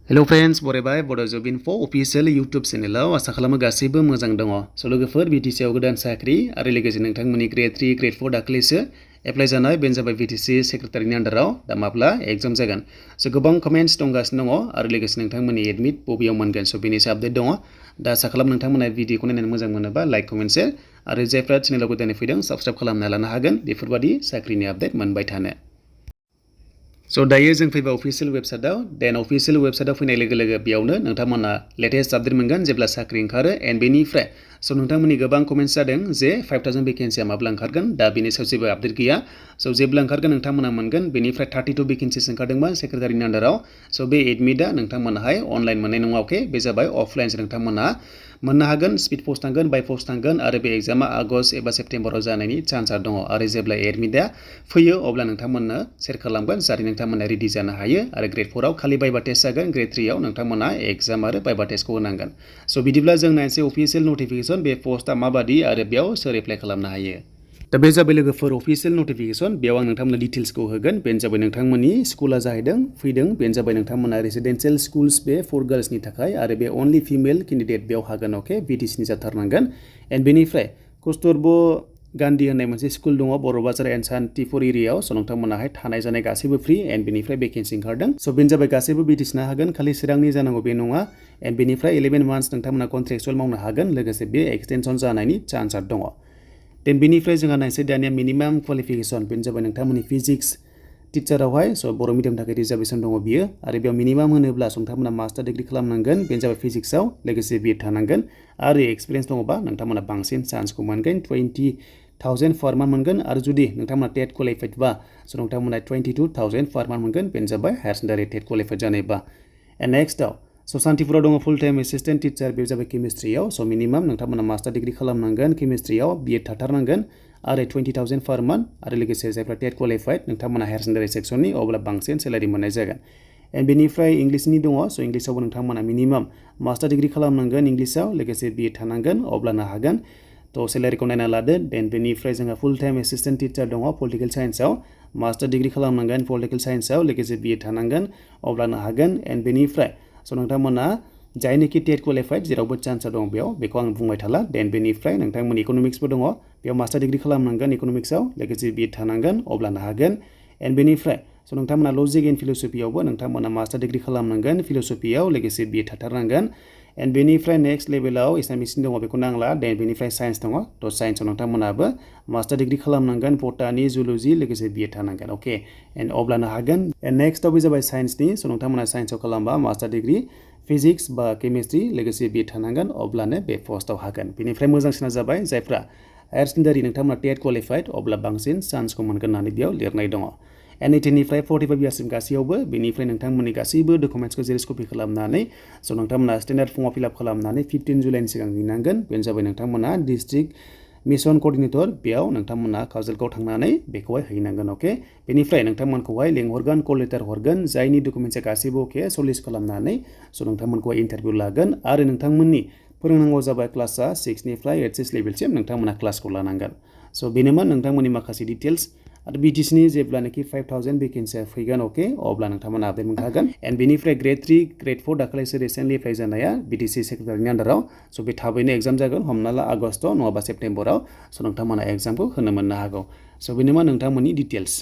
Hello friends, बरायबाय Bodo Job Info official YouTube channel आसा खालामो गासैबो मोजां दङ। स' लोगोफोर BTC आव गोदान साख्रि आरो लोगोसे नोंथांमोननि Gr.3 Gr.4 दाखालिसो एप्लाइ जानाय बेनो जाबाय BTC सेक्रेटारिनि आन्डाराव दा माब्ला एग्जाम जागोन। स' गोबां कमेन्ट्स दंगासिनो दङ आरो लोगोसे नोंथांमोननि एडमिट बबेयाव मोनगोन स' बेनि आपडेट दङ। दा आसा खालाम नोंथांमोना भिडिअखौ नायनानै मोजां मोनोबा लाइक कमेन्ट शेयार आरो जायफ्रा चेनेलाव गोदानै फैदों साबस्क्राइब खालामना लानो हागोन बेफोरबादि साख्रिनि आपडेट मोनबाय थानो। स' दायो जों फैबा अफिसियेल वेबसाइटआव देन अफिसियेल वेबसाइटआव फैनाय लोगो लोगो बेयावनो नोंथांमोना लेटेस्ट आपडेट मोनगोन जेब्ला साख्रि ओंखारो एन्ड बेनिफ्राय स' नोंथांमोननि गोबां कमेन्ट्स जादों जे 5000 भेकेन्सिया माब्ला ओंखारगोन दा बेनि सायाव जेबो आपडेट गैया। स' जेब्ला ओंखारगोन नोंथांमोना मोनगोन बेनिफ्राय 32 भेकेन्सिस ओंखारदोंबा सेक्रेटारिनि आन्डाराव स' बे एडमिटआ नोंथांमोनाहाय अनलाइन मोननाय नङा अके बे जाबाय अफलाइनसो नोंथांमोना मोननो हागोन स्पिड पस्ट थांगोन बाय पस्ट थांगोन आरो बे एग्जामा आगस्ट एबा सेप्तेम्बराव जानायनि चान्सआ दङ आरो जेब्ला एडमिटआ फैयो अब्ला नोंथांमोननो शेयार खालामगोन जाहाथे नोंथांमोना रेडि जानो हायो आरो Gr.4 आव खालि बाइबा टेस्ट जागोन Gr.3 आव नोंथांमोना एग्जाम आरो बाइबा टेस्टखौ होनांगोन। स' बिदिब्ला जों नायनोसै अफिसियेल नटिफिकेसन बे पस्टआ माबादि आरो बेयाव सोर एप्लाइ खालामनो हायो। दा बे जाबाय लोगोफोर अफिसियेल नटिफिकेसन बेयाव आं नोंथांमोननो डिटेल्सखौ होगोन बेनो जाबाय नोंथांमोननि स्कुला जाहैदों फैदों बेनो जाबाय नोंथांमोना रेसिडेन्सियेल स्कुल्स बे फर गार्ल्सनि थाखाय आरो बे अनलि फिमेल केन्डिडेट बेयाव हागोन अके BTCनि जाथारनांगोन एन्ड बेनिफ्राय कस्तुरबा गान्धी होननाय मोनसे स्कुल दङ बर' बाजार एन्ड सान्तिपुर एरियायाव स' नोंथांमोनाहाय थानाय जानाय गासैबो फ्रि एन्ड बेनिफ्राय भेकेन्सि ओंखारदों स' बेनो जाबाय गासैबो BTCनो हागोन खालि चिरांनि जानांगौ बे नङा एन्ड बेनिफ्राय 11 मान्थस नोंथांमोना कन्ट्रेक्चुवेल मावनो हागोन लोगोसे बे एक्सटेनसन जानायनि चान्सआ दङ। देन बेनिफ्राय जोंहा नायनोसै दानिया मिनिमाम क्वालिफिकेसन बेनो जाबाय नोंथांमोननि फिजिक्स टिचारावहाय स' बर' मिडियामनि थाखाय रिजार्भेसन दङ बियो आरो बेयाव मिनिमाम होनोब्ला नोंथांमोना मास्टार डिग्री खालामनांगोन बेनो जाबाय फिजिक्सआव लोगोसे BEd थानांगोन आरो एक्सपिरियेन्स दङबा नोंथांमोना बांसिन चान्सखौ मोनगोन 20,000 पार मान्थ मोनगोन आरो जुदि नोंथांमोना टेट क्वालिफाइड बा स' नोंथांमोना 22,000 पार मान्थ मोनगोन बेनो जाबाय हायार सेकेन्डारि टेट क्वालिफाइड जानायबा। एन्ड नेक्स्टआव स' सान्तिपुराव दङ फुल टाइम एसिस्टेन्ट टिचार बे जाबाय केमिस्ट्रियाव स' मिनिमाम नोंथांमोना मास्टार डिग्री खालामनांगोन केमिस्ट्रियाव BEd थाथारनांगोन आरो 20,000 पार मान्थ आरो लोगोसे जायफ्रा टेट क्वालिफाइड नोंथांमोना हायार सेकेन्डारि सेक्सननि अब्ला बांसिन सेलारि मोननाय जागोन। एन्ड बेनिफ्राय इंलिसनि दङ स' इंलिसावबो नोंथांमोना मिनिमाम मास्टार डिग्री खालामनांगोन इंलिसाव लोगोसे BEd थानांगोन अब्लानो हागोन थ' सेलारिखौ नायना लादो। देन बेनिफ्राय जोंहा फुल टाइम एसिस्टेन्ट टिचार दङ पलिटिकेल साइन्सआव मास्टार डिग्री खालामनांगोन पलिटिकेल साइन्सआव लोगोसे BEd थानांगोन अब्लानो हागोन। एन्ड बेनिफ्राय स' नोंथांमोना जायनोखि टेट क्वालिफाइड जेरावबो चान्सआ दं बेयाव बेखौ आं बुंबाय थाला। देन बेनिफ्राय नोंथांमोन इक'नमिक्सबो दङ बेयाव मास्टार डिग्री खालामनांगोन इक'नमिक्सआव लोगोसे BEd थानांगोन अब्लानो हागोन। एन्ड बेनिफ्राय स' नोंथांमोना लजिक एन्ड फिल'सफियावबो नोंथांमोना मास्टार डिग्री खालामनांगोन फिल'सफियाव लोगोसे BEd थाथारनांगोन। एन्ड बेनिफ्राय नेक्स्ट लेभेलाव एसामिसनि दङ बेखौ नांला। देन बेनिफ्राय साइन्स दङ थ' साइन्सआव नोंथांमोनाबो मास्टार डिग्री खालामनांगोन बटानि जुल'जि लोगोसे BEd थानांगोन अके एन्ड अब्लानो हागोन। एन्ड नेक्स्टआव बे जाबाय साइन्सनि स' नोंथांमोना साइन्सआव खालामबा मास्टार डिग्री फिजिक्स बा केमिस्ट्रि लोगोसे BEd थानांगोन अब्लानो बे पस्टआव हागोन। बेनिफ्राय मोजांसिना जाबाय जायफ्रा हायार सेकेन्डारि नोंथांमोना टेट क्वालिफाइड अब्ला बांसिन चान्सखौ मोनगोन होननानै बेयाव लिरनाय दङ। एन्ड 18निफ्राय 45 इयार्ससिम गासैयावबो बेनिफ्राय नोंथांमोननि गासैबो डकुमेन्ट्सखौ जेरक्स कपि खालामनानै स' नोंथांमोना स्टेन्डार्ड फर्मआव फिलआप खालामनानै 15 जुलाइनि सिगां हैनांगोन बेनो जाबाय नोंथांमोना डिस्ट्रिक्ट मिसन कर्डिनेटर बेयाव नोंथांमोना काजलगाव थांनानै बेखौहाय हैनांगोन अके। बेनिफ्राय नोंथांमोनखौहाय लेंहरगोन कल लेटार हरगोन जायनि डकुमेन्ट्सआ गासैबो अके सलिस खालामनानै स' नोंथांमोनखौहाय इन्टारभिउ लागोन आरो नोंथांमोननि फोरोंनांगौ जाबाय क्लासआ 6निफ्राय 8 लेभेलसिम नोंथांमोना क्लासखौ लानांगोन। स' बेनोमोन नोंथांमोननि माखासे डिटेल्स आरो BTCनि जेब्लानोखि 5000 भेकेन्सिया फैगोन अके अब्ला नोंथांमोना आपडेट मोनखागोन। एन्ड बेनिफ्राय Gr.3 Gr.4 दाखालिसो रिसेन्टलि एप्लाइ जानाया BTC सेक्रेटारिनि आन्डाराव स' बे थाबैनो एग्जाम जागोन हमना ला आगस्ट नङाबा सेप्तेम्बराव स' नोंथांमोना एग्जामखौ होनो मोननो हागौ। स' बेनोमोन नोंथांमोननि डिटेल्स।